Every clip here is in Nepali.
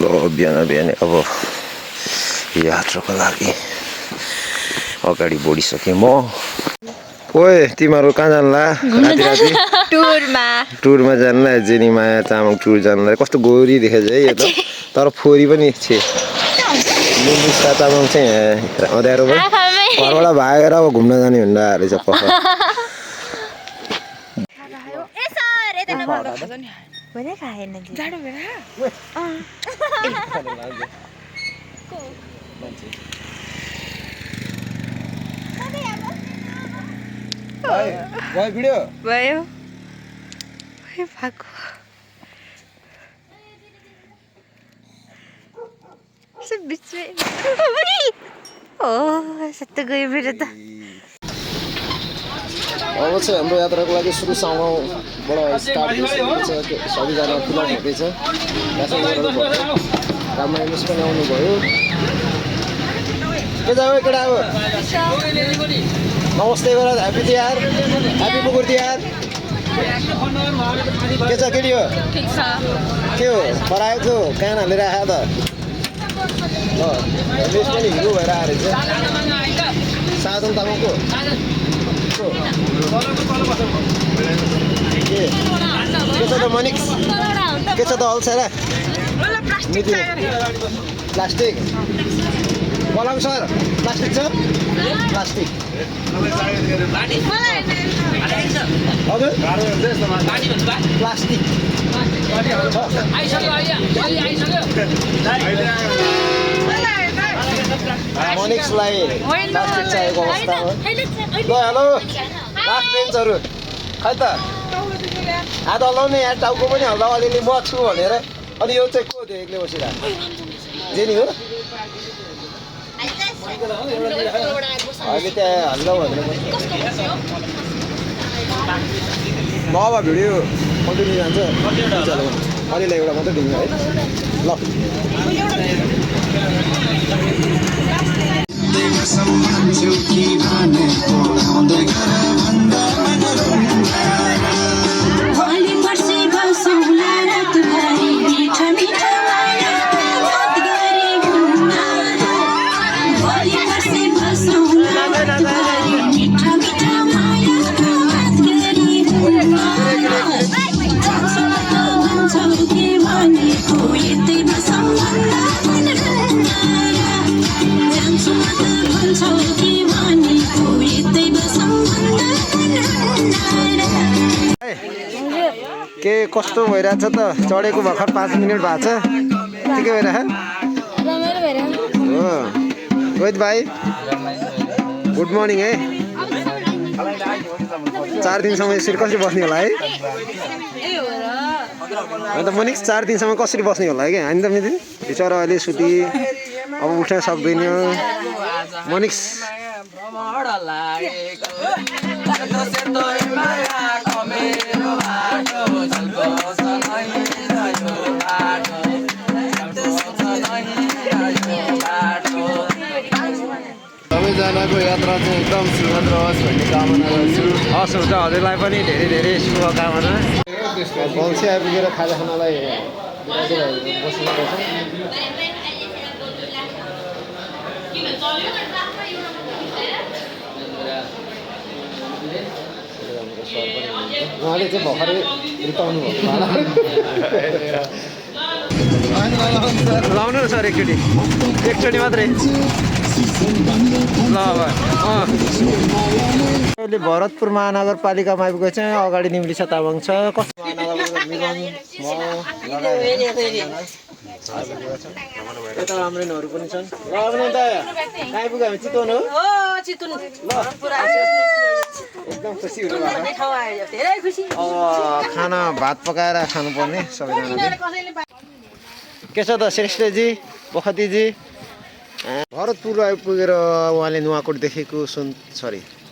बिहान बिहान अब यात्राको लागि अगाडि बढिसकेँ म। ओए तिमीहरू कहाँ जान्ला राति राति? टुरमा जान्ला जेनीमाया तामाङ टुर जान्ला। कस्तो गोरी देखेछ है यो त, तर फोरी पनि छे। मुसा तामाङ चाहिँ अँध्यारो भयो, घरबाट भागेर अब घुम्न जाने भनेर रहेछ पख। भिडियो भयो सत्य गयो मेरो त। अब चाहिँ हाम्रो यात्राको लागि सुरु सँगबाट स्टार्ट भइसकेको छ। सबैजना फिलअप हुँदैछ। राम्रो इङ्ग्लिस पनि आउनुभयो। के जाऊ केटा अब नमस्ते गर। ह्याप्पी तिहार, ह्याप्पी कुकुर तिहार। के छ केटी हो? के हो पराएको कान हालेर आयो त? बेस पनि हिरो भएर आएर चाहिँ साधन तामाङको के छ त मनिक्स? के छ त अल्छेरा? प्लास्टिक पलङ सर प्लास्टिक छ? प्लास्टिक हजुर प्लास्टिक मनिक्सलाई प्लास्टिक चाहिएको अवस्था हो। ल हेलो लास्ट बेन्चहरू खै त हात हल्लाउने यहाँ टाउको पनि हल्ला अलिअलि म छु भनेर। अनि यो चाहिँ को थियो एक्लै बसिरहेको? जेनी हो? अहिले त्यहाँ हल्ला भनेर म अब भिडियो कन्टिन्यू जान्छ। अलिअलि एउटा मात्रै दिनु है ल। के कस्तो भइरहेछ त? चढेको भर्खर 5 मिनट भएको छ। के भइरहेछ? हो रोहित भाइ गुड मर्निङ है। 4 दिनसम्म यसरी कसरी बस्ने होला है? अन्त मनिक्स 4 दिनसम्म कसरी बस्ने होला है? कि हामी त मिति बिचरा अहिले सुति अब उठ्न सक्दैन। मनिक्स सबैजनाको यात्रा चाहिँ एकदम सुखद रहोस् भन्ने कामना गर्छु। हस् हुन्छ, हजुरलाई पनि धेरै धेरै शुभकामना। बल्छी आइपुगेर खाजा खानालाई बस्नुपर्छ। उहाँले चाहिँ भर्खरै रुचाउनु भएको लाउनु न सर एकचोटि मात्रै ल। अब अहिले भरतपुर महानगरपालिकामा आइपुगेको चाहिँ अगाडि निम्लिसा तामाङ छ। कस्तो यता राम्रैनहरू पनि छन्। र अब त आइपुग्यो हामी चितवन हो। एकदम खुसी हुनु भएको। अब खाना भात पकाएर खानुपर्ने सबैजनाले। के छ त श्रेष्ठजी बखतीजी? भरतपुर आइपुगेर उहाँले नुवाकोट देखेको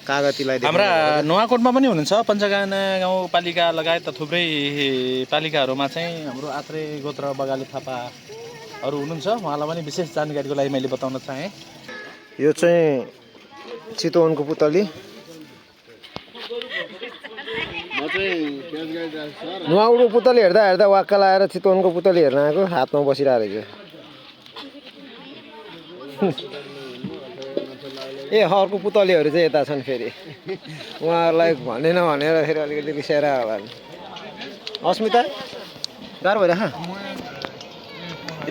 कागतीलाई हाम्रा नुवाकोटमा पनि हुनुहुन्छ। पञ्चगाना गाउँपालिका लगायत थुप्रै पालिकाहरूमा चाहिँ हाम्रो आत्रे गोत्र बगाले थापाहरू हुनुहुन्छ। उहाँलाई पनि विशेष जानकारीको लागि मैले बताउन चाहेँ। यो चाहिँ चितवनको पुतली। नुवाकोटको पुतली हेर्दा वाक्क लाएर चितवनको पुतली हेर्न आएको। हातमा बसिरहेको रहेछ। ए अर्को पुतलीहरू चाहिँ यता छन् फेरि उहाँहरूलाई भनेन भनेर फेरि अलिकति रिसाएर होला अस्मिता गाह्रो भइरहेको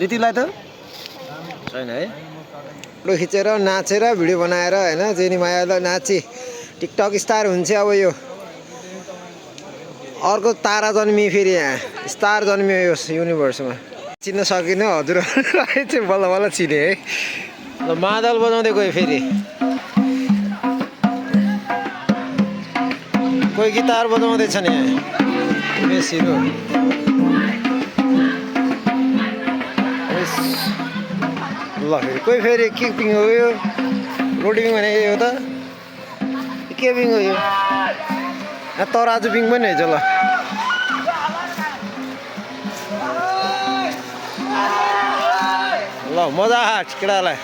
ऋतिलाई त छैन है फोटो खिचेर नाचेर भिडियो बनाएर होइन जेनी मायालाई नाची टिकटक स्टार हुन्छ अब यो अर्को तारा जन्मियो फेरि यहाँ स्टार जन्मियो यो युनिभर्समा चिन्न सकिनँ हजुरहरूलाई चाहिँ बल्ल बल्ल चिने है ल मादल बजाउँदै गयो फेरि कोही गिटार बजाउँदैछन् यहाँ बेसीहरू ल फेरि कोही फेरि के पिङ हो यो रोडिङ भने हो त के पिङ हो यो तराजु पिङ पनि रहेछ ल मजा हाट केटालाई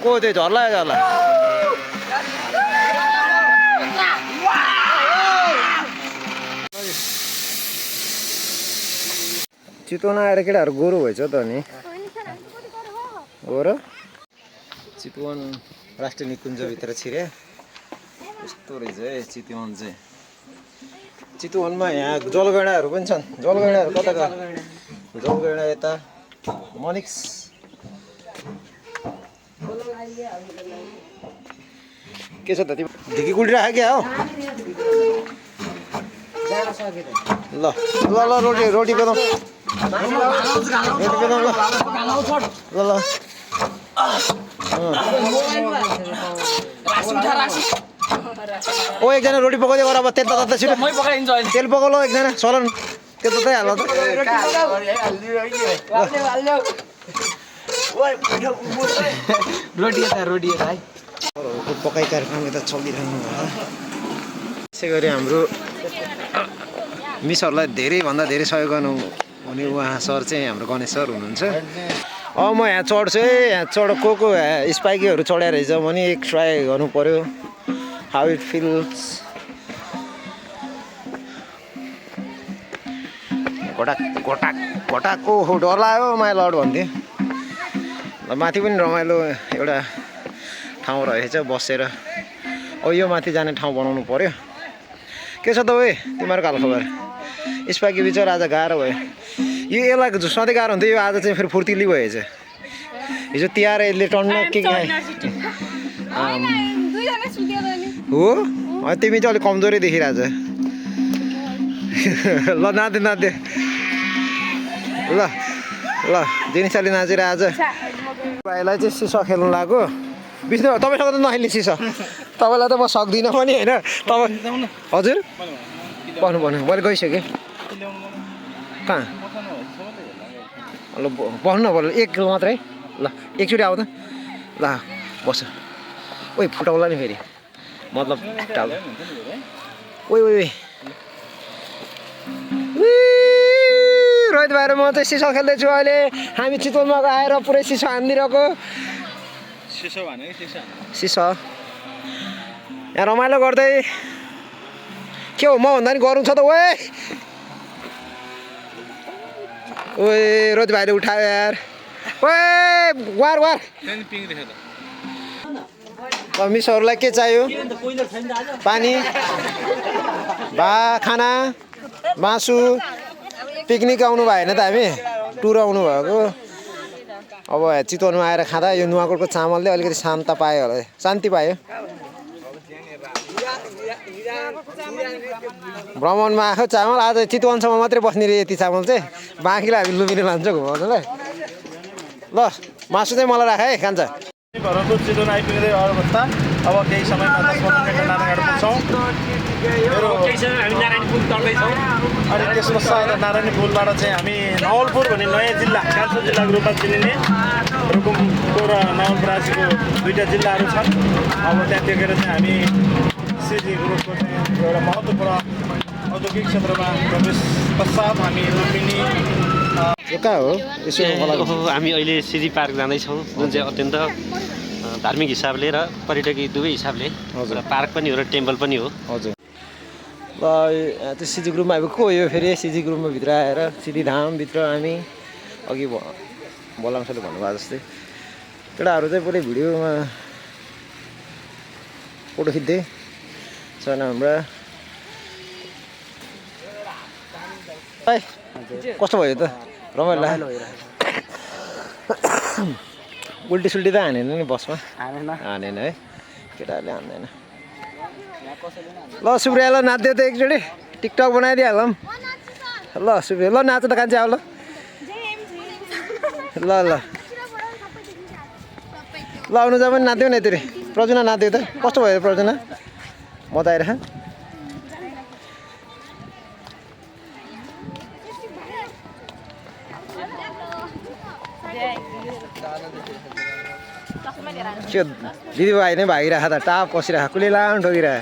को त्यो झर्ला चितवन आएर केटाहरू गोरु भएछ त नि हो र चितवन राष्ट्रिय निकुञ्जभित्र छिरे यस्तो रहेछ है चितवन चाहिँ चितवनमा यहाँ जलगैँडाहरू पनि छन् जलगैँडाहरू कता जलगैँडा यता मनिक्स के छ त तिमी ढिकी कुलिरहेको क्या हो ल ल ल रोटी बनाऊ ल ल ओ एकजना रोटी पकाउँदै गर अब तेल त छिटो तेल पकाउ ल एकजना सलन त्यो त हाल्नु त रोटी है पकाइ कार्यक्रम यता चलिरहनु होला त्यसै गरी हाम्रो मिसहरूलाई धेरैभन्दा धेरै सहयोग गर्नु हुने उहाँ सर चाहिँ हाम्रो गणेश सर हुनुहुन्छ म यहाँ चढ्छु है यहाँ को स्पाइकीहरू चढाएर रहेछ भने एक ट्राई गर्नु पर्यो हाउ इट फिल्स घटाको हो डर लाग्यो माइ लड भन्थ्यो ल माथि पनि रमाइलो एउटा ठाउँ रहेछ बसेर अब यो माथि जाने ठाउँ बनाउनु पर्यो के छ त ओए तिमीहरूको हाल खबर स्पाइकी बिचरा आज गाह्रो भयो यो यसलाई सधैँ गाह्रो हुन्थ्यो यो आज चाहिँ फेरि फुर्तिली भएछ हिजो तिहार यसले टन्न के हो तिमी चाहिँ अलिक कमजोरै देखिरहेछ ल नाच्दै ल ल जिनिसले नाचेर आज भाइलाई चाहिँ सिसा खेल्नु लाग्यो बिस्नु तपाईँसँग त नखेल्ने सिसा तपाईँलाई त म सक्दिनँ पनि होइन तपाईँ हजुर भन्नु मैले गइसकेँ कहाँ ल भन्नु न बोल्नु एक मात्रै ल एकचोटि आऊ त ल बस ओइ फुटाउला नि फेरि मतलब टाल ओइ रोहित भाइ र म चाहिँ सिसा खेल्दैछु अहिले हामी चितवनमा आएर पुरै सिसा हानिदिरहेको सिसा यहाँ रमाइलो गर्दै के हो म भन्दा नि गरौँ छ त ओए रोहित भाइले उठायो यार ओए वार मिसहरूलाई के चाहियो पानी खाना मासु पिकनिक आउनु भयो होइन त हामी टुर आउनु भएको अब चितवनमा आएर खाँदा यो नुवाकोटको चामलले अलिकति शान्ति पायो होला शान्ति पायो भ्रमणमा आएको चामल आज चितवनसम्म मात्रै बस्ने रे यति चामल चाहिँ बाँकीलाई हामी लुबिन लान्छौँ घुमाउनुलाई ल मासु चाहिँ मलाई राख है खान्छ घरको चितवन आइपुग्दै अवस्था अब केही समयमा 10-15 मिनेटमा नारायण पुग्छौँ अनि त्यस पश्चात नारायणी पुलबाट चाहिँ हामी नवलपुर भन्ने नयाँ जिल्ला कान्छो जिल्लाको रूपमा चिनिने रुकुमको र नवलपरासीको दुईवटा जिल्लाहरू छन् अब त्यहाँ टेकेर चाहिँ हामी सिजी ग्रुपको चाहिँ एउटा महत्त्वपूर्ण औद्योगिक क्षेत्रमा प्रवेश पश्चात हामी लुम्बिनी कहाँ हो हामी अहिले सिजी पार्क जाँदैछौँ जुन चाहिँ अत्यन्त धार्मिक हिसाबले र पर्यटकीय दुवै हिसाबले र पार्क पनि हो र टेम्पल पनि हो हजुर ल त्यो सिजी ग्रुपमा अब को हो यो फेरि सिजी ग्रुपमा भित्र आएर सिद्धिधामभित्र हामी अघि बलामसाले भन्नुभएको जस्तै केटाहरू चाहिँ पुरै भिडियोमा फोटो खिच्दै छन् हाम्रा। कस्तो भयो त रमाइलो लाग्यो? उल्टी सुल्टी त हानेन नि बसमा? हानेन है, केटाहरूले हान्दैन। ल सुप्रिया ल नाच्दियो त एकचोटि, टिकटक बनाइदिइहालौँ। ल सुप्रिया ल नाच त कान्छी आऊ ल। ल ल ल अनुजा पनि नाच्दियो न यतिरी। प्रजुना नाच्दियो त, कस्तो भयो प्रजुना? मजा आइरह? त्यो दिदीभाइ नै भागिरह त, टाप कसिरह, कुले लाम ठोकिरह।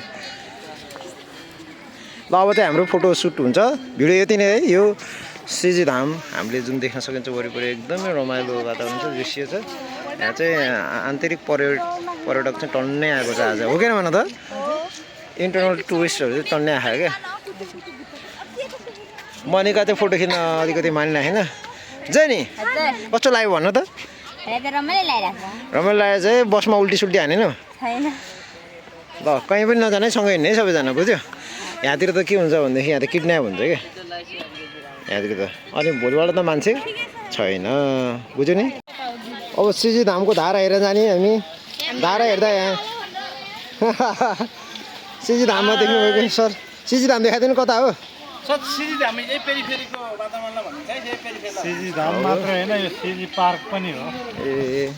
ल अब चाहिँ हाम्रो फोटो सुट हुन्छ, भिडियो यति नै है। यो सिजी धाम हामीले जुन देख्न सकिन्छ वरिपरि एकदमै रमाइलो वातावरण छ, दृश्य छ। यहाँ चाहिँ आन्तरिक पर्यटक चाहिँ टन्नै आएको छ आज, हो किन भन त? इन्टरनल टुरिस्टहरू चाहिँ टन्नै आएको क्या। मनिका चाहिँ फोटो खिच्न अलिकति मानिराखेन। जय नि कस्तो लाग्यो भन त? रमाइलो लाग्यो चाहिँ। बसमा उल्टी सुल्टी हानेन? ल कहीँ पनि नजाने है, सँगै हिँड्ने है सबैजना, बुझ्यो? यहाँतिर त के हुन्छ भनेदेखि यहाँ त किडन्याप हुन्छ क्या यहाँतिर त। अनि भोलिबाट त मान्छे छैन, बुझ्यो नि? अब सिजी धामको धारा हेरेर जाने हामी। धारा हेर्दा यहाँ सिजी धाममा देख्नुभयो कि सर? सिजी धाम देखाइदिनु कता हो? सिजी धाम यही पेरिफेरीको वातावरणलाई भनिन्छ है, यही पेरिफेरी। सिजी धाम मात्र होइन, यो सिजी पार्क पनि हो। ए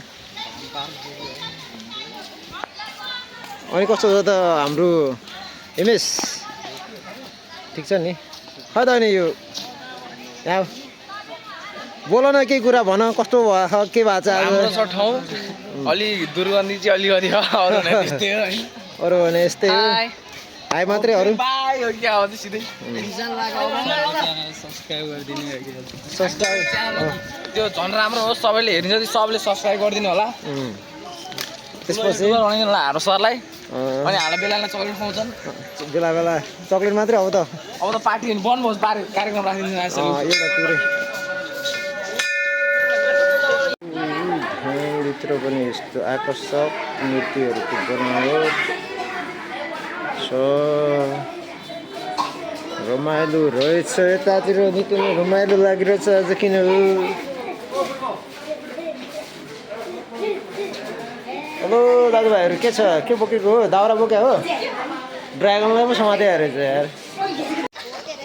अनि कस्तो छ त हाम्रो इमेज? ठिक छ नि? खै त अनि यो यहाँ बोल न, केही कुरा भन, कस्तो भयो, के भएको छ हाम्रो छ ठाउँ अलि दुर्गन्धी चाहिँ अलिकति अरू भने यस्तै हो, हाई मात्रै अरू। त्यो झन् राम्रो होस्, सबैले हेरिन्छ, सबैले सब्सक्राइब गरिदिनु होला। त्यसपछि हाम्रो सरलाई अनि हाल बेलामा चक्लेट खुवाउँछन्, बेला बेला चक्लेट मात्रै अब त। अब त पार्टी बनभोज कार्यक्रम राखिदिनु एउटा पुरै भित्र पनि यस्तो आकर्षक मूर्तिहरूको बनावट छ, रमाइलो रहेछ। यतातिर निकै नै रमाइलो लागिरहेछ आज, किन हो? हेलो दाजुभाइहरू, के छ? के बोकेको हो? दाउरा बोक्या हो? ड्रागनलाई पो समातेको रहेछ यार।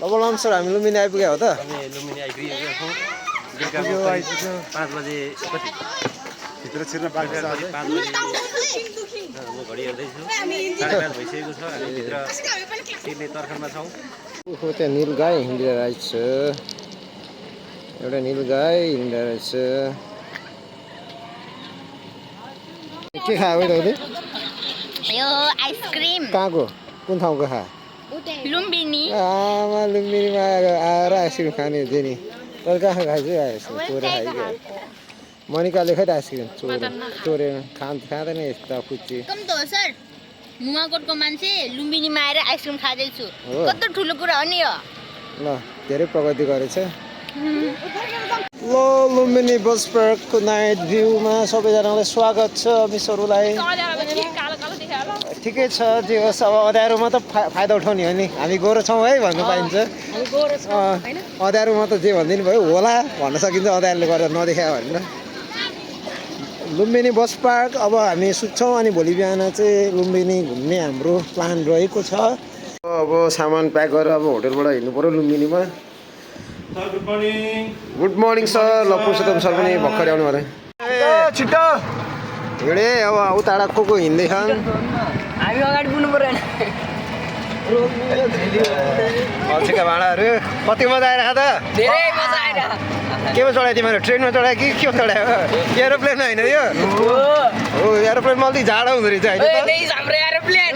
अब लन्च हामी लुम्बिनी आइपुग्यो हो त? लुम्बिनी आइपुगेको छौँ। 5 बजे कति भित्र छिर्न बाँकी छ। 5 बजे म घडी हेर्दैछु, 5:30 भइसकेको छ। हामी भित्र छिर्ने तर्खरमा छौँ। ओहो त्यहाँ निलगाई हिँडिरहेछ, एउटा निलगाई हिँडिरहेछ। के खायो है तैँले? यो आइसक्रिम। कहाँको? कुन ठाउँको खा? लुम्बिनी। आमा लुम्बिनीमा आएर आइसक्रिम खाने हुन्छ नि। तर कहाँ खाइछु आइसक्रिम चोरेर खाइगयो। मनिकाले खै त आइसक्रिम चोरेर खाँदैन यस्ता फुच्ची। कम त हो सर, नुवाकोटको मान्छे लुम्बिनीमा आएर आइसक्रिम खाँदैछु, कस्तो ठुलो कुरा हो नि यो। ल धेरै प्रगति गरेछ। ल लुम्बिनी बस पार्कको नाइट भ्यूमा सबैजनालाई स्वागत छ। मिसहरूलाई ठिकै छ, जे होस्। अब अँध्यारोमा त फाइदा उठाउने हो नि, हामी गोरो छौँ है भन्नु पाइन्छ। अँध्यारोमा त जे भनिदिनु भयो होला भन्न सकिन्छ, अँध्यारोले गरेर नदेखायो भनेर। लुम्बिनी बस पार्क अब हामी सुत्छौँ अनि भोलि बिहान चाहिँ लुम्बिनी घुम्ने हाम्रो प्लान रहेको छ। अब सामान प्याक गरेर अब होटलबाट हिँड्नु पऱ्यो लुम्बिनीमा। Good morning. Good morning sir. ल पुरुषोत्तम सर पनि भर्खरै आउनु अरे। छिटो हिँडे अब उताबाट को हिँड्दैछन्? हामी अगाडि पुग्नु पर्यो। अल्छीका भाँडाहरू कति मजा आइरहेको त? धेरै मजा आइरहेको। केमा चढायो तिमीहरू? ट्रेनमा चढायो कि के चढायो? एरोप्लेन होइन यो? हो एरोप्लेनमा अलिक जाडो हुँदो रहेछ होइन? हाम्रो एरोप्लेन।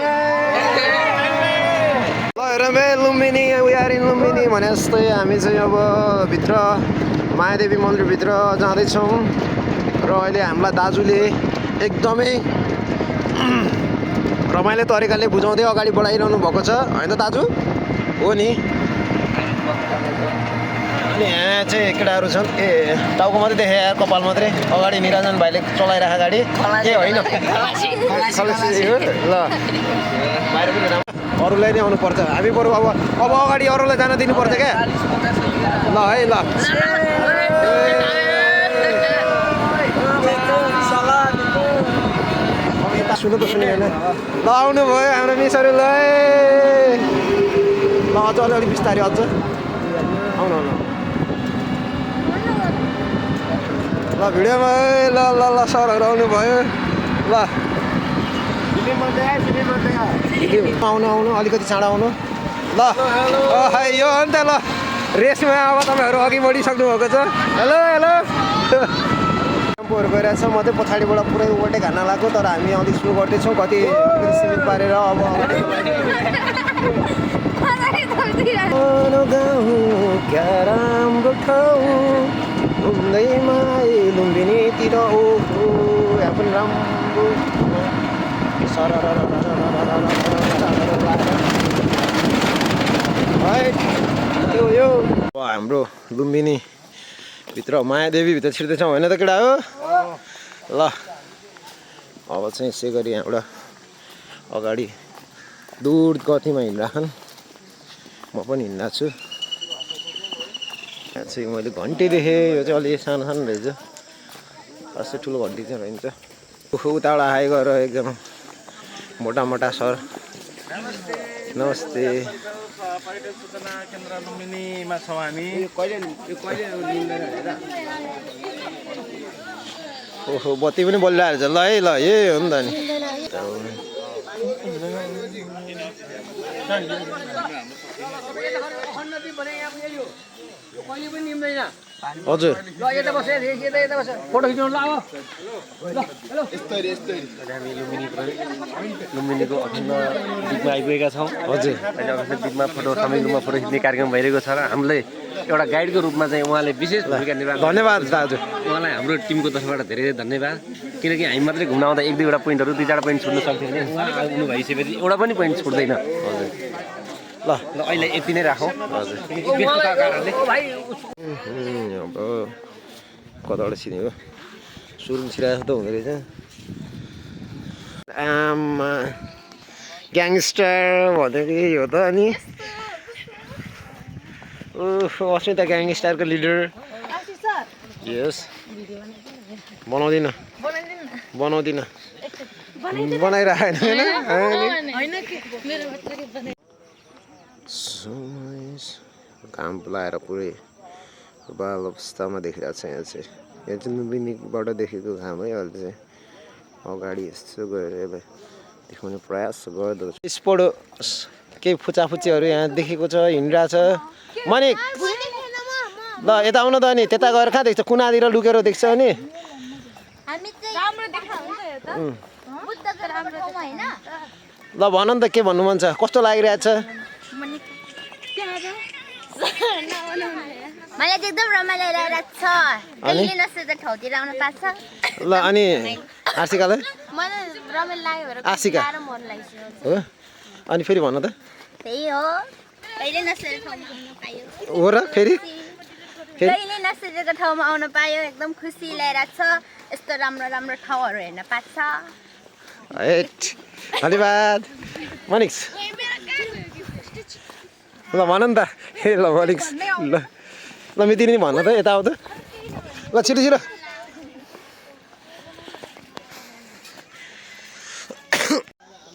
ल हेरौँ Lumbini, we are in Lumbini भने जस्तै हामी चाहिँ अब भित्र महादेवी मन्दिरभित्र जाँदैछौँ। र अहिले हामीलाई दाजुले एकदमै रमाइलो तरिकाले बुझाउँदै अगाडि बढाइरहनु भएको छ होइन त दाजु? हो नि। अनि यहाँ चाहिँ केटाहरू छन् ए टाउको मात्रै देखे यार कपाल मात्रै अगाडि निरञ्जन भाइले चलाइरहेको गाडी ए होइन खलासी हो ल बाहिर पनि राम्रो अरूलाई नै आउनुपर्छ हामी बरु अब अगाडि अरूलाई जान दिनुपर्छ क्या ल है ल सुन्नु त सुनेन ल आउनु भयो हाम्रो मिसहरू ल अझ अलिअलि बिस्तारै अझ आउनु आउनु ल भिडियोमा ल ल ल सरहरू आउनु भयो ल आउनु आउनु अलिकति चाँडो आउनु ल यो हो नि त ल रेसमा अब तपाईँहरू अघि बढिसक्नु भएको छ हेलो हेलो टेम्पोहरू गइरहेछ म चाहिँ पछाडिबाट पुरै ओभरटेक हान्न लाग्यो तर हामी अलिक स्लो गर्दैछौँ कति सिमिट पारेर अब क्या राम्रो ठाउँ घुम्दैमा लुम्बिनीतिर ओहो यहाँ पनि राम्रो यो हाम्रो लुम्बिनी भित्र मायादेवी भित्र छिर्दैछौँ होइन त केटा हो ल अब चाहिँ यसै गरी यहाँबाट अगाडि दूर गतिमा हिँडिराखन् म पनि हिँड्दा छु यहाँ चाहिँ मैले घन्टी देखेँ यो चाहिँ अलि सानो सानो रहेछ अझै ठुलो घन्टी चाहिँ रहन्छ उताबाट हाई गएर एकदम मोटा मोटा सर नमस्ते पर्यटन सूचना केन्द्र लुम्बिनीमा छौँ हामी ओहो बत्ती पनि बलिरहेको छ ल है ल यही हो नि त नि हजुर हामी लुम्बिनीको अखण्ड दिपमा आइपुगेका छौँ हजुर अहिले अखण्ड दिपमा फोटो तमिलनाडुमा फोटो खिच्ने कार्यक्रम भइरहेको छ र हामीले एउटा गाइडको रूपमा चाहिँ उहाँले विशेष भूमिका निर्वाह धन्यवाद दाजु उहाँलाई हाम्रो टिमको तर्फबाट धेरै धेरै धन्यवाद किनकि हामी मात्रै घुम्न आउँदा एक दुईवटा पोइन्टहरू दुई चारवटा पोइन्ट छुट्न सक्थ्यो भने उहाँ आउनु भइसकेपछि एउटा पनि पोइन्ट छुट्दैन हजुर ल ल अहिले यति नै राखौँ हजुर अब कताबाट छिरेको सुरुङ छिराएको त हुँदो रहेछ आमा ग्याङस्टर भनेको यही हो त अनि अस्मिता ग्याङस्टरको लिडर यस बनाउँदिनँ बनाइराखेन घाम लाएर पुरै बाल अवस्थामा देखिरहेको छ यहाँ चाहिँ लुम्बिनीबाट देखेको घाम है अहिले चाहिँ अगाडि यस्तो गएर यसलाई देखाउने प्रयास गर्दो स्पोर्ट केही फुचाफुच्चीहरू यहाँ देखेको छ हिँडिरहेछ मनिक ल यता आउन त अनि त्यता गएर कहाँ देख्छ कुनातिर लुकेर देख्छ अनि ल भन नि त के भन्नु मन छ कस्तो लागिरहेछ मलाई चाहिँ एकदम रमाइलो लागिरहेको छ कहिले नसोचेको ठाउँतिर आउन पाएको छ ल अनि आशिकालाई मलाई रमाइलो लाग्यो भएर आशिका साह्रो मन लाग्छ हो अनि फेरि भन त त्यही हो कहिले नसोचेको ठाउँमा आउन पायो हो र फेरि कहिले नसोचेको ठाउँमा आउन पायो एकदम खुसी लागिरहेको छ यस्तो राम्रो राम्रो ठाउँहरू हेर्न पाएको छ धन्यवाद मनिक्स ल भन नि त ए ल मनिक्स ल ल मितिनी भन त यता आऊ त ल छिटो छिटो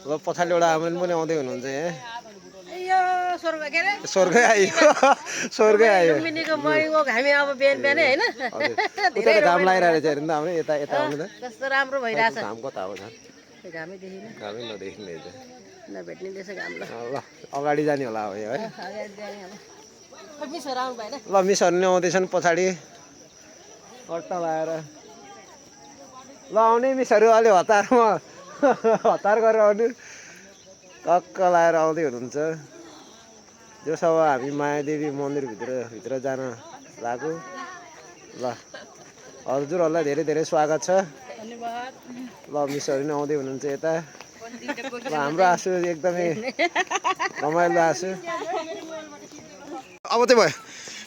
ल पछाडिबाट आमाले पनि आउँदै हुनुहुन्छ यहाँ स्वर्गै आयो घामी अब बिहान बिहानै होइन उता त घाम लागिरहेको छ हेर्नु त हाम्रो यता यता आउनु त कस्तो राम्रो भइरहेछ घाम कता हो झन् घामै देखिन घामै नदेखिने रहेछ नभेट्ने रहेछ घाम ल ल अगाडि जाने होला अब यो है मिसहरू आउनु भएन ल मिसहरू नि आउँदैछन् पछाडि कट्टा लगाएर ल आउने मिसहरू अलि हतारमा हतार गरेर आउनु टक्क लगाएर आउँदै हुनुहुन्छ जो सब हामी मायादेवी मन्दिरभित्र जान लाग्यो ल हजुरहरूलाई धेरै धेरै स्वागत छ ल मिसहरू नि आउँदै हुनुहुन्छ यता ल हाम्रो आँसु एकदमै रमाइलो आँसु अब चाहिँ भयो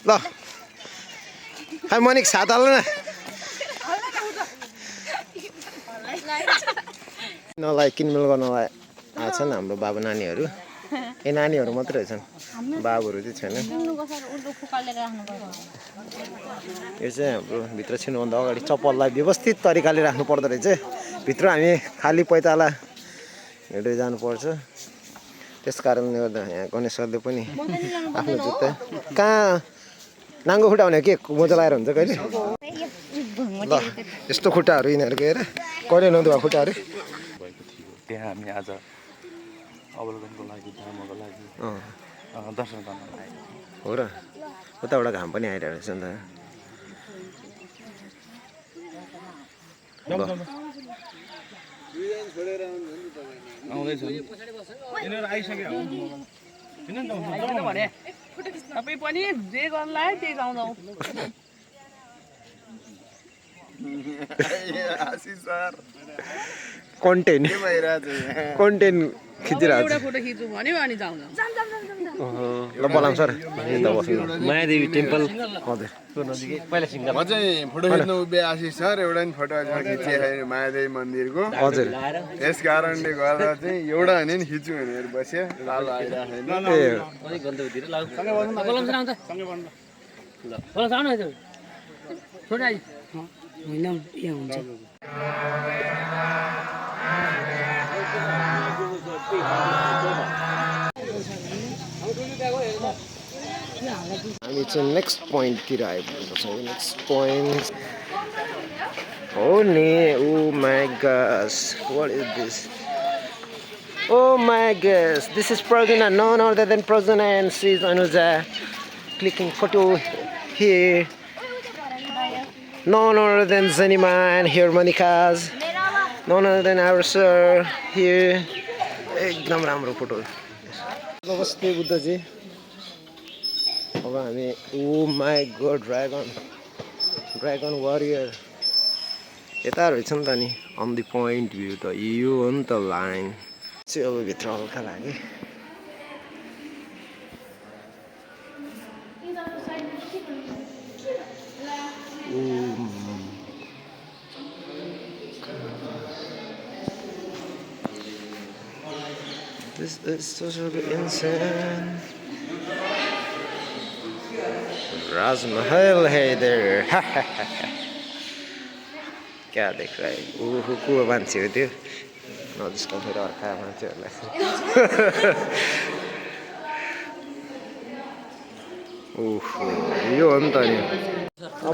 ल हाय मनिक साथ हाल्नु न नलाई किनमेल गर्नलाई आएको छन् हाम्रो बाबु नानीहरू ए नानीहरू मात्रै रहेछन् बाबुहरू चाहिँ छैन यो चाहिँ हाम्रो भित्र छिर्नुभन्दा अगाडि चप्पललाई व्यवस्थित तरिकाले राख्नु पर्दो रहेछ भित्र हामी खाली पैताला हिँड्दै जानुपर्छ त्यस कारणले गर्दा यहाँ गणेशहरूले पनि आफ्नो जुत्ता कहाँ नाङ्गो खुट्टा भने के मोजा लगाएर हुन्छ कहिले ल यस्तो खुट्टाहरू यिनीहरूको हेर कहिले नदुवा खुट्टाहरू त्यहाँ हामी आज अवलोकनको लागि धर्मको लागि दर्शन गर्न आएको हो र उताबाट घाम पनि आइरहेको रहेछ नि त आउँदैछ यिनीहरू आइसक्यो भने तपाईँ पनि जे गर्नलाई त्यही जाउँ कन्टेन्ट खिचिरहेको एउटा फोटो खिच्नु भन्यो अनि जाउँ ल बोलाउँ सर मायादेवी टेम्पल हजुर पहिला सिङ्गल म चाहिँ फोटो खिच्नु उभिए आशिष सर एउटा नि फोटो खिचेँ मायादेवी मन्दिरको हजुर यस कारणले गर्दा चाहिँ एउटा नि खिच्छु भनेर बस्यो लालो आइरहेको हामी चाहिँ नेक्स्ट पोइन्टतिर आइपुगेको छौँ नेक्स्ट पोइन्ट हो नि oh my God what is this oh my God this is Prajuna none other than Prajuna and she is Anuja clicking photo here none other than Zanima and here Monikas none other than our sir here एकदम राम्रो फोटो नमस्ते बुद्धजी अब हामी ओ माई गड ड्रागन वारियर यता रहेछ नि त नि अन द पोइन्ट भ्यू त यो हो नि त लाइन चाहिँ अब भित्र हल्का लाग्यो This is totally insane. Raj Mahal, hey there. क्या देख रहा है ऊ को मान्छे हो त्यो नजिस्का फेरि अर्का मान्छेहरूलाई ओहो यो हो नि त नि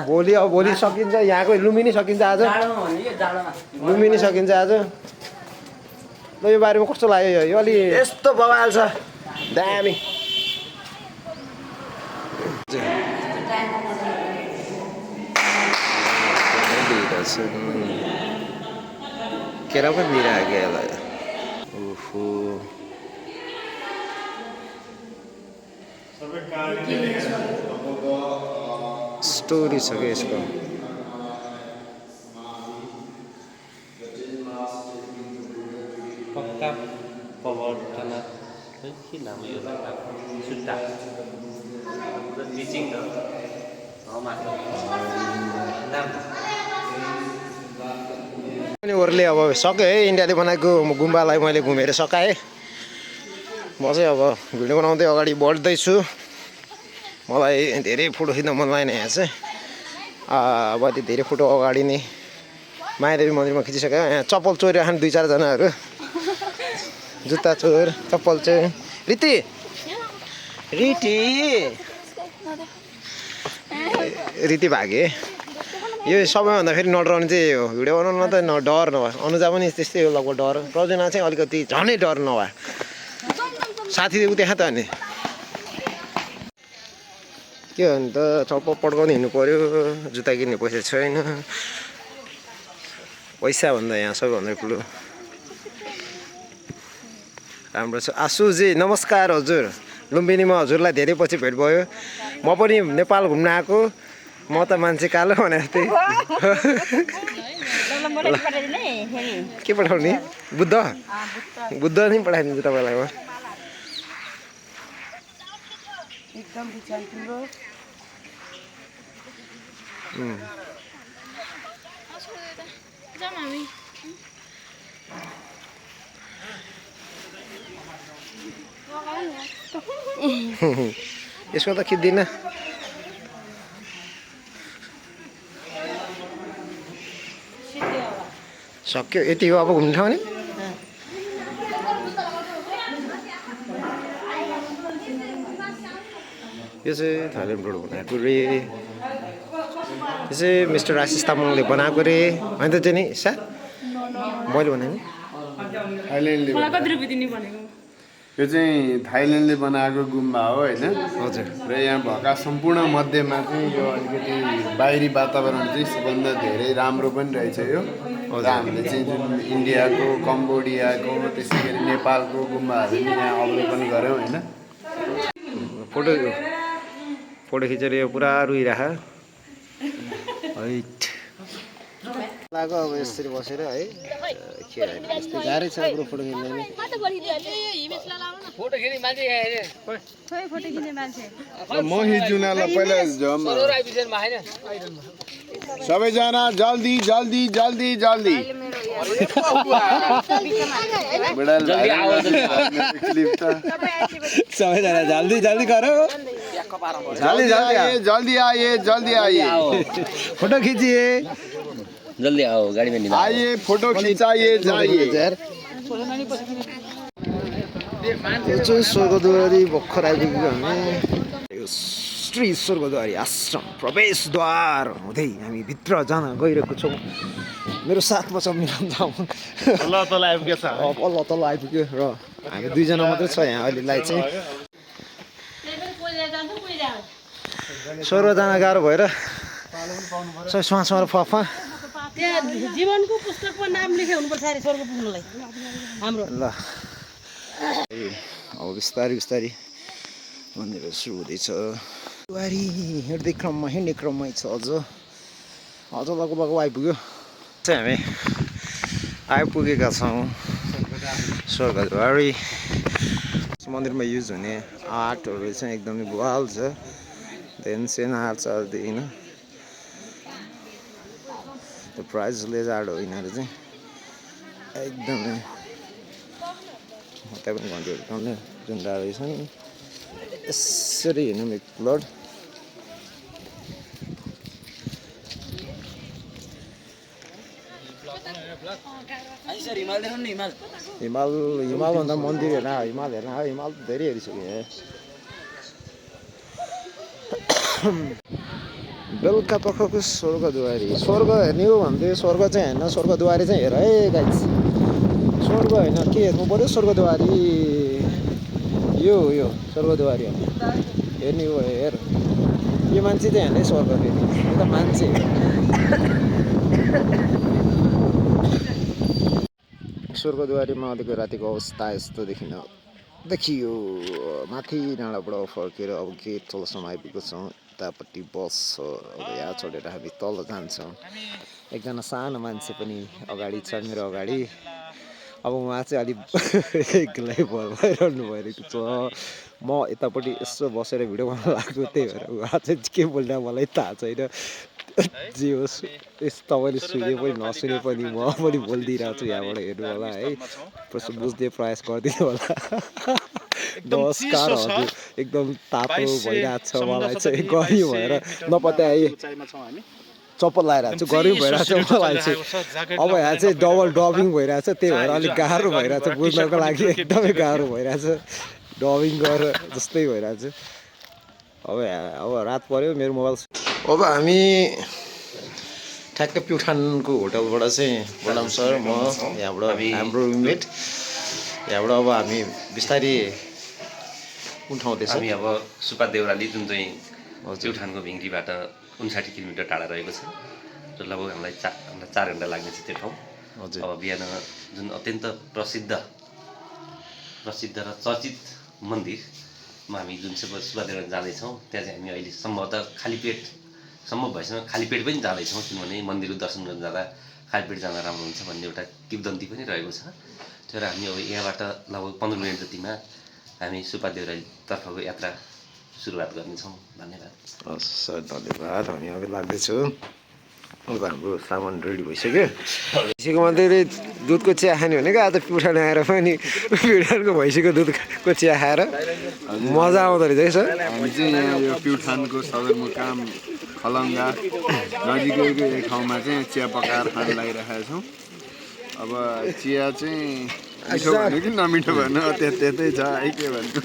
भोलि सकिन्छ यहाँको लुम्बिनी सकिन्छ आज लुम्बिनी सकिन्छ आज ल यो बारेमा कस्तो लाग्यो यो अलि यस्तो बवाल छ दामी केरा पनि मिलाएको यसलाई ओहो स्टोरी छ क्या यसको पक्का प्रवर्तन के नाम यो सुट्टा टिचिङ उनीहरूले अब सक्यो है इन्डियाले बनाएको गुम्बालाई मैले घुमेर सकाएँ म चाहिँ अब भिडियो बनाउँदै अगाडि बढ्दैछु मलाई धेरै फोटो खिच्न मन लागेन यहाँ चाहिँ अब धेरै फोटो अगाडि नै मायादेवी मन्दिरमा खिचिसक्यो यहाँ चप्पल चोरिराख्नु 2-4 जनाहरू जुत्ता चोर चप्पल चोर रिति भागे यो सबैभन्दा फेरि नडराउने चाहिँ हो भिडियो बनाउनु त डर नभए अनुजा पनि त्यस्तै हो लगभग डर प्रजुना चाहिँ अलिकति झनै डर नभए साथी त्यहाँ त अनि के हो भने त चप्पल पड्काउनु हिँड्नु पऱ्यो जुत्ता किन्ने पैसा छैन पैसा भन्दा यहाँ सबैभन्दा ठुलो राम्रो छ आशुजी नमस्कार हजुर लुम्बिनीमा हजुरलाई धेरै पछि भेट भयो म पनि नेपाल घुम्न आएको म त मान्छे कालो भने जस्तै के पठाउने बुद्ध नि पठाइदिन्छु तपाईँलाई म जाऊँ हामी यसको त खिच्दिन सक्यो यति हो अब घुम्ने ठाउँ नि यो चाहिँ थाइल्यान्डबाट बनाएको रे यो चाहिँ मिस्टर आशिष तामाङले बनाएको रे होइन त चाहिँ नि सा मैले भने नि थाइल्यान्डले यो चाहिँ थाइल्यान्डले बनाएको गुम्बा हो होइन हजुर र यहाँ भएका सम्पूर्ण मध्येमा चाहिँ यो अलिकति बाहिरी वातावरण चाहिँ सबभन्दा धेरै राम्रो पनि रहेछ यो र हामीले चाहिँ जुन इन्डियाको कम्बोडियाको त्यसै गरी नेपालको गुम्बाहरू पनि यहाँ अवलोकन गऱ्यौँ होइन फोटो खिचेर यो पुरा रुइराख लाग्यो अब यसरी बसेर है यस्तै गाह्रै छ अब फोटो खिच्न फोटो खिच्ने मान्छे फोटो खिच्ने मान्छे म हिजुनालाई पहिला जम्मा आइपुग्छन् होइन सबैजना जल्दी जल्दी जल्दी जल्दी सबैजना जल्दी जल्दी गरौ जल्दी जल्दी आइए जल्दी आइए फोटो खिचिए जल्दी आओ गाडी में आइए फोटो खिचाइए जाइए यो चाहिँ स्वर्गद्वारी भर्खर आइपुगेको हामी यो श्री स्वर्गद्वारी आश्रम प्रवेशद्वार हुँदै हामी भित्र जान गइरहेको छौँ मेरो साथमा छ मिलन तामाङ तल आइपुगेछ तल आइपुग्यो र हामी दुईजना मात्रै छ यहाँ अहिलेलाई चाहिँ स्वर्ग जान गाह्रो भएर स्वासमा फफा त्यहाँ जीवनको पुस्तकमा नाम लेखे हुनुपर्छ अरे स्वर्ग पुग्नलाई हाम्रो ल अब बिस्तारै बिस्तारै मन्दिर सुरु हुँदैछ द्वारी हिँड्दै क्रममा हिँड्ने क्रममै छ अझ लगभग आइपुग्यो चाहिँ हामी आइपुगेका छौँ स्वर्गद्वारी मन्दिरमा युज हुने आर्टहरू चाहिँ एकदमै बवाल छ देन सेना आर्ट छ होइन त्यो प्राइजलेस आर्ट हो यिनीहरू चाहिँ एकदमै त्यहाँ पनि घन्टीहरू काउने जुन रहेछन् यसरी हिँड्नु एक प्लट हिमालभन्दा मन्दिर हेर्न हिमाल हेर्न हिमाल धेरै हेरिसक्यो बेलुका पखको स्वर्गद्वारी स्वर्ग हेर्ने हो भने स्वर्ग चाहिँ हेर्न स्वर्गद्वारी चाहिँ हेर है गाइस स्वर्ग होइन के हेर्नु पऱ्यो स्वर्गद्वारी यो स्वर्गद्वारी हेर्ने हो हेर यो मान्छे चाहिँ हेर्ने स्वर्ग फेरि यो त मान्छे स्वर्गद्वारीमा अहिलेको रातिको अवस्था यस्तो देखियो माथि डाँडाबाट फर्केर अब गेट तलसम्म आइपुगेको छौँ यतापट्टि बस छ अब यहाँ छोडेर हामी तल जान्छौँ एकजना सानो मान्छे पनि अगाडि छ मेरो अगाडि अब उहाँ चाहिँ अलिक एक्लै भइरहनु भइरहेको छ म यतापट्टि यसो बसेर भिडियो बनाउनु लाग्छु त्यही भएर उहाँ चाहिँ के बोल्न मलाई थाहा छैन जे होस् तपाईँले सुने पनि नसुने पनि म पनि बोलिदिइरहेको छु यहाँबाट हेर्नु होला है बुझ्ने प्रयास गरिदिनु होला नमस्कार हजुर एकदम तातो भइरहेको छ मलाई चाहिँ गर्मी भएर नपत्याए चप्पल लगाइरहेको छु गर्मी भइरहेको छ मलाई चाहिँ अब यहाँ चाहिँ डबल डबिङ भइरहेछ त्यही भएर अलिक गाह्रो भइरहेछ बुझ्नको लागि एकदमै गाह्रो भइरहेछ डबिङ गरेर जस्तै भइरहेछ अब रात पऱ्यो मेरो मोबाइल अब हामी ठ्याक्कै प्युठानको होटलबाट चाहिँ बोलाम सर म यहाँबाट हाम्रो रुममेट यहाँबाट अब हामी बिस्तारै कुन ठाउँ दिएछ हामी अब सुपा देउराली जुन चाहिँ प्युठानको भिङ्गीबाट 59 किलोमिटर टाढा रहेको छ र लगभग हामीलाई 4 घन्टा लाग्ने छ त्यो ठाउँ हजुर अब बिहान जुन अत्यन्त प्रसिद्ध र चर्चित मन्दिरमा हामी जुन चाहिँ सुपा देउराली जाँदैछौँ त्यहाँ चाहिँ हामी अहिले सम्भवतः खाली पेटसम्म भएसम्म खाली पेट पनि जाँदैछौँ किनभने मन्दिरको दर्शन गर्न जाँदा खाली पेट जाँदा राम्रो हुन्छ भन्ने एउटा किंवदन्ती पनि रहेको छ तर हामी अब यहाँबाट लगभग 15 मिनट जतिमा हामी सुपा देउरालीतर्फको यात्रा सुरुवात गर्नेछौँ धन्यवाद हस् सर धन्यवाद हामी अघि लाग्दैछु अब हाम्रो सामान रेडी भइसक्यो भैँसीकोमा धेरै दुधको चिया खाने भनेको आज पुरानो आएर पनि पिउठानको भैँसीको दुधको चिया खाएर मजा आउँदो रहेछ है सर हामी चाहिँ यहाँ यो प्युठानको सदरमुकाम खलङ्गा नजिकैको एक ठाउँमा चाहिँ चिया पकाएर खान लागिरहेका छौँ अब चिया चाहिँ मिठो भन्यो कि नमिठो भन्यो त्यतै छ है के भन्नु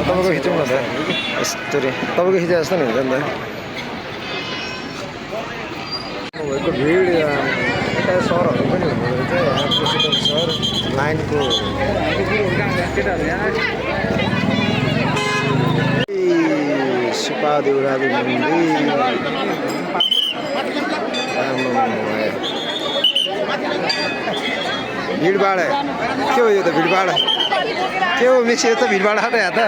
तपाईँको खिचौँ न त यस्तरी तपाईँको खिचे जस्तो नि हुन्छ नि त भएको भिड यता सरहरू पनि हुँदो रहेछ यहाँ प्रेसिडेन्ट सर लाइनको सुपा देउराली मन्दिर भिडभाड के हो यो त भिडभाड के हो मिक्सी त भिडभाड हाट या त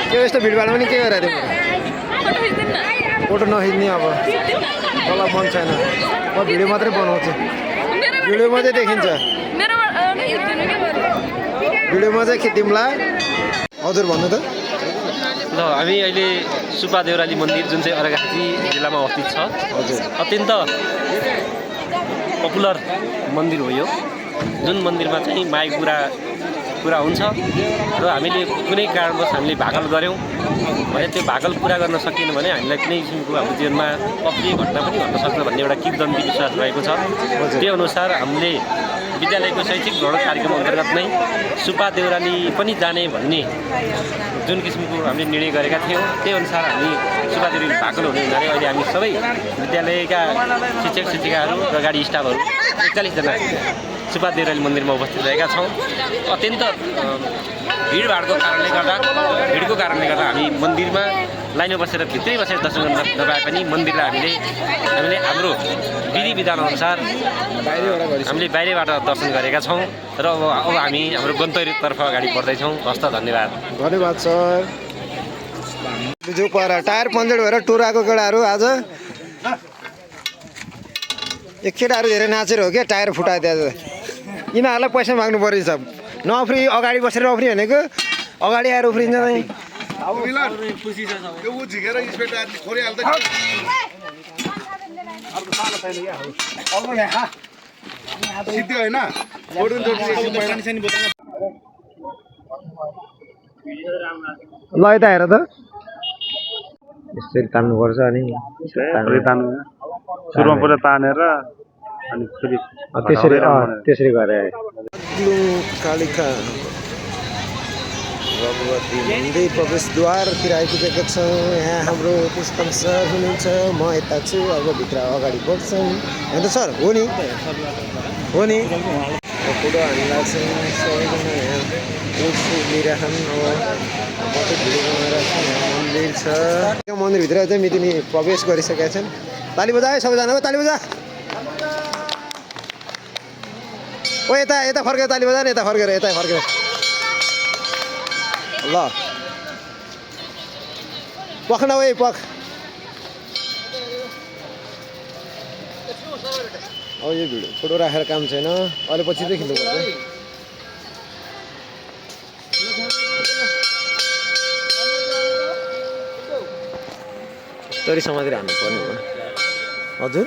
के यस्तो भिडभाडमा नि के गरेर फोटो नखिच्ने अब मलाई मन छैन म भिडियो मात्रै बनाउँछु भिडियोमा चाहिँ देखिन्छ भिडियोमा चाहिँ खिच्दिउँला हजुर भन्नु त ल हामी अहिले सुपा देउराली मन्दिर जुन चाहिँ अर्घाखाँची जिल्लामा अवस्थित छ हजुर अत्यन्त पपुलर मन्दिर हो यो जुन मन्दिरमा चाहिँ माइक पुरा हुन्छ र हामीले कुनै कारणवश हामीले भाकल गऱ्यौँ भने त्यो भाकल पुरा गर्न सकिएन भने हामीलाई कुनै किसिमको हाम्रो जीवनमा अप्रिय घटना पनि घट्न सक्छ भन्ने एउटा किंवदन्ती विश्वास रहेको छ त्यो अनुसार हामीले विद्यालयको शैक्षिक भ्रमण कार्यक्रम अन्तर्गत नै सुपा देउराली पनि जाने भन्ने जुन किसिमको हामीले निर्णय गरेका थियौँ त्यही अनुसार हामी सुपा देउराली भाकल हुने हुनाले अहिले हामी सबै विद्यालयका शिक्षक शिक्षिकाहरू र गाडी स्टाफहरू 41 जना सुपा देउराली मन्दिरमा उपस्थित रहेका छौँ अत्यन्त भिडभाडको कारणले गर्दा हामी मन्दिरमा लाइनमा बसेर भित्रै बसेर दर्शन गर्न नपाए पनि मन्दिरलाई हामीले हाम्रो विधि विधान अनुसार हामीले बाहिरबाट दर्शन गरेका छौँ र अब हामी हाम्रो गन्तव्यतर्फ अगाडि बढ्दैछौँ हस्त धन्यवाद धन्यवाद सर जो पर टायर पन्चर भएर टुर आएको केटाहरू आज एक केटाहरू धेरै नाचेर हो क्या टायर फुटाइदियो यिनीहरूलाई पैसा माग्नु परिन्छ नफ्री अगाडि बसेर अफ्री भनेको अगाडि आएर उफ्रिन्छ नै ल यता हेर त यसरी तान्नुपर्छ अनि सुरुमा पुरा तानेर अनि फेरि त्यसरी गरे कालिका भगवती मन्दिर प्रवेशद्वारतिर आइपुगेका छौँ यहाँ हाम्रो पुष्पम सर हुनुहुन्छ म यता छु अब भित्र अगाडि बढ्छौँ होइन सर हो नि फोटो हामीलाई चाहिँ सबैजना यहाँ लिइरहन् अब मात्रै भिडियो बनाएर मन्दिर छ त्यो मन्दिरभित्र चाहिँ मितिनी प्रवेश गरिसकेका छन् ताली बजायो सबैजना हो ताली बजा ओ यता फर्केर ताली बजा न यता फर्केर ल पख न ओए पख अब यो भिडियो फोटो राखेर काम छैन अहिले पछि चाहिँ खिच्नुपर्छ तरी समातेर हान्नु पर्ने हो हजुर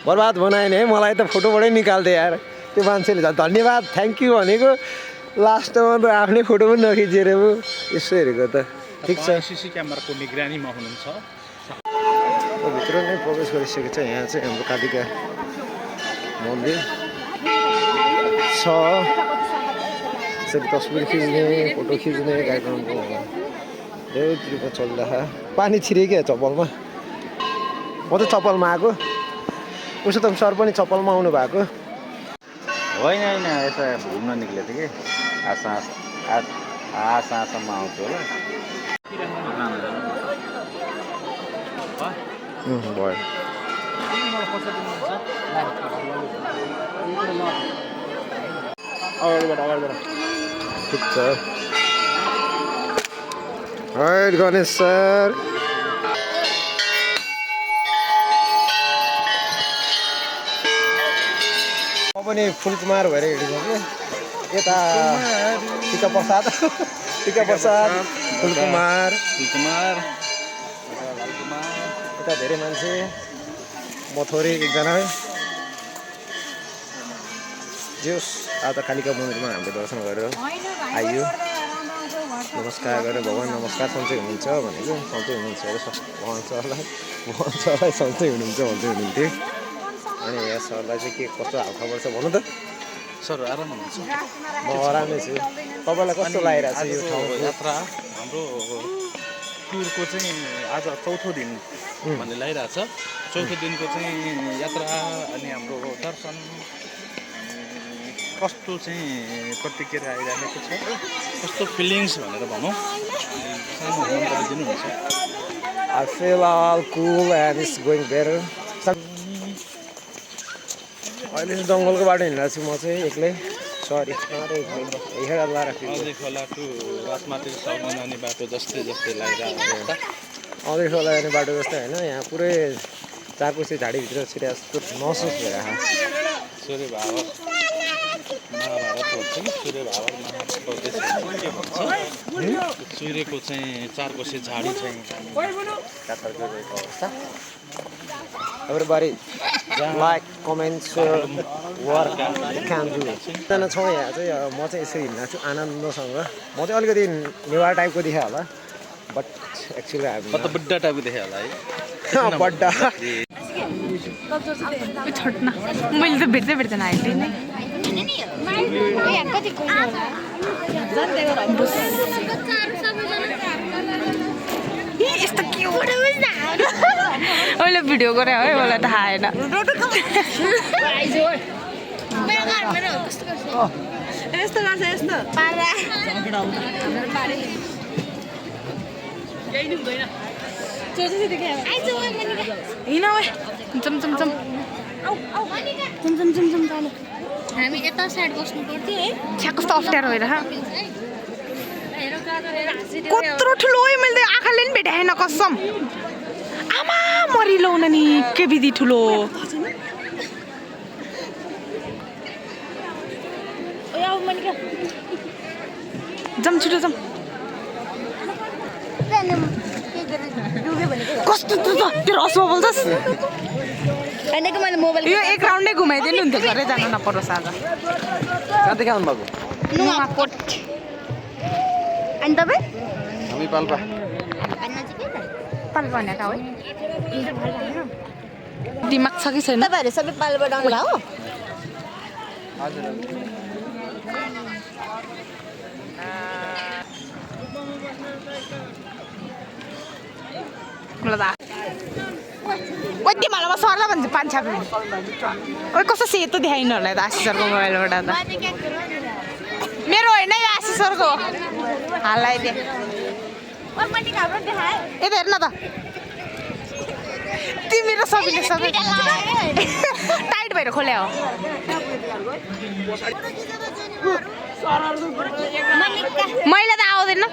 बर्बाद बनाएन है मलाई त फोटोबाटै निकाल्थेँ यार त्यो मान्छेले झन् धन्यवाद थ्याङ्क यू भनेको लास्टमा त आफ्नै फोटो पनि नखिचेर पो यसो हेरेको त ठिक छ सिसी क्यामेराको निगरानीमा हुनुहुन्छ भित्र नै प्रवेश गरिसकेको छ यहाँ चाहिँ हाम्रो कालिका मन्दिर छ यसरी तस्बिर खिच्ने फोटो खिच्ने कार्यक्रमको धेरै तरिका चल्दा पानी छिरे क्या चप्पलमा म त चप्पलमा आएको उसो त सर पनि चप्पलमा आउनु भएको होइन यसो घुम्न निक्लेको थिएँ कि आशासम्म आउँछु होला भयो अगाडिबाट ठिक छ राइट गणेश सर म पनि फुलकुमार भएर हिँडेको कि यता टिका प्रसाद फुलकुमार यता धेरै मान्छे म थोरै एकजना है जोस् आज कालिका मन्दिरमा हामीले दर्शन गरेर आइयो नमस्कार गरेर भगवान् नमस्कार सन्चै हुनुहुन्छ भनेको सन्चै हुनुहुन्छ अरे भगवान् सरलाई सन्चै हुनुहुन्छ भन्दै हुनुहुन्थ्यो अनि यहाँ सरलाई चाहिँ के कस्तो हालखबर छ भन्नु त सर आराम हुनुहुन्छ म आरामै छु तपाईँलाई कस्तो लागिरहेको छ यो ठाउँ यात्रा हाम्रो टुरको चाहिँ आज चौथो दिन भन्ने लागिरहेछ चौथो दिनको चाहिँ यात्रा अनि हाम्रो दर्शन कस्तो चाहिँ प्रतिक्रिया आइरहेको छ कस्तो फिलिङ्स भनेर भनौँ सानो जानकारी दिनुहुन्छ I feel all cool and it's going better. अहिले चाहिँ जङ्गलको बाटो हिँडिरहेको छु म चाहिँ एक्लै सरी औँधी खोला टु राजमार्ग साउनी बाटो जस्तै लागिरहेको छ औँधी खोला जाने बाटो जस्तै होइन यहाँ पुरै चारकुसे झाडीभित्र छिरे जस्तो महसुस भइरहेको सूर्य भावर महाभारत भन्छ नि सूर्य भावर महाप्रदेश के भन्छ सूर्यको चाहिँ चारकोसे झाडी चाहिँ काठमाडौँ गएको अवस्था Everybody like, comment, share, work, can do. एकजना छौँ यहाँ चाहिँ म चाहिँ यसरी हिँड्न छु आनन्दसँग म चाहिँ अलिकति नेवार टाइपको देखेँ होला बट एक्चुअली बुड्ढा टाइपको देखेँ होला है बड्डा मैले त भेट्दैन अहिले नै यस्तो के मैले भिडियो गरेँ है मलाई थाहा आएन यस्तो गर्छ यस्तो हिँड हामी यता साइड बस्नु पर्थ्यो है छ्या कस्तो अप्ठ्यारो भएर कत्रो ठुलो मैले आँखाले पनि भेटाएन कसम आमा मरिलो न नि के विधि ठुलो जाम छिटो जाम कस्तो त्यो रसमा बोल्छस् यो एक राउन्डै घुमाइदिनु हुन्थ्यो घरै जानु नपरोस् आज कतै खानु भएको नुवाकोट अनि तपाईँ हामी पाल्पा पाल भनेको हो दिमाग छ कि छैन तपाईँहरू सबै पालबाट आउनु भयो तिमीहरूलाई म सरलाई भन्छु पान्छ ओइ कस्तो सेतो देखाइनु होला त आशिष सरको मोबाइलबाट त मेरो होइन यो आशिष सरको हालैदिए यता हेर्न त तिमी र सबैले सबै टाइट भएर खोल्या हो मैले त आउँदैन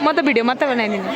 म त भिडियो मात्रै बनाइदिनु